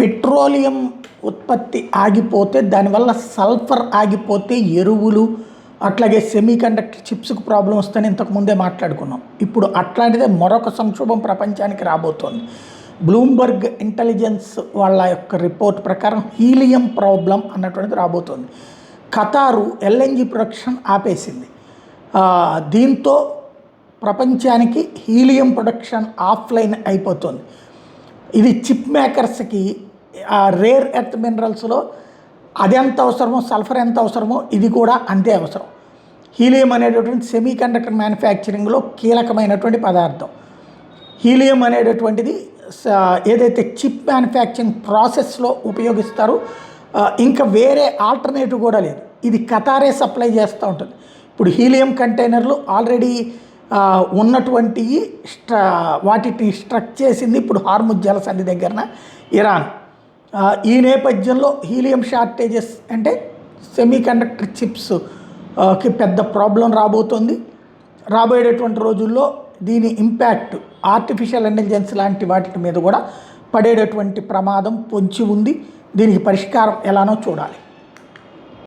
Petroleum ఉత్పత్తి ఆగిపోతే దానివల్ల సల్ఫర్ ఆగిపోతే ఎరువులు అట్లాగే సెమీ కండక్టర్ చిప్స్కి ప్రాబ్లం వస్తుందని ఇంతకుముందే మాట్లాడుకున్నాం. ఇప్పుడు అట్లాంటిదే మరొక సంక్షోభం ప్రపంచానికి రాబోతోంది. బ్లూంబర్గ్ ఇంటెలిజెన్స్ వాళ్ళ యొక్క రిపోర్ట్ ప్రకారం హీలియం ప్రాబ్లం అన్నటువంటిది రాబోతోంది. ఖతారు ఎల్ఎన్జి ప్రొడక్షన్ ఆపేసింది. దీంతో ప్రపంచానికి హీలియం ప్రొడక్షన్ ఆఫ్లైన్ అయిపోతుంది. ఇది చిప్ మేకర్స్కి రేర్ ఎర్త్ మినరల్స్లో అది ఎంత అవసరమో, సల్ఫర్ ఎంత అవసరమో ఇది కూడా అంతే అవసరం. హీలియం అనేటటువంటి సెమీ కండక్టర్ మ్యానుఫ్యాక్చరింగ్లో కీలకమైనటువంటి పదార్థం. హీలియం అనేటటువంటిది ఏదైతే చిప్ మ్యానుఫ్యాక్చరింగ్ ప్రాసెస్లో ఉపయోగిస్తారో ఇంకా వేరే ఆల్టర్నేటివ్ కూడా లేదు. ఇది ఖతారే సప్లై చేస్తూ ఉంటుంది. ఇప్పుడు హీలియం కంటైనర్లు ఆల్రెడీ ఉన్నటువంటి వాటిని స్ట్రక్ చేసింది ఇప్పుడు హార్ముజ్ జలసంధి దగ్గరన ఇరాన్. ఈ నేపథ్యంలో హీలియం షార్టేజెస్ అంటే సెమీ కండక్టర్ చిప్స్కి పెద్ద ప్రాబ్లం రాబోతోంది. రాబోయేటటువంటి రోజుల్లో దీని ఇంపాక్ట్ ఆర్టిఫిషియల్ ఇంటెలిజెన్స్ లాంటి వాటి మీద కూడా పడేటటువంటి ప్రమాదం పొంచి ఉంది. దీనికి పరిష్కారం ఎలానో చూడాలి.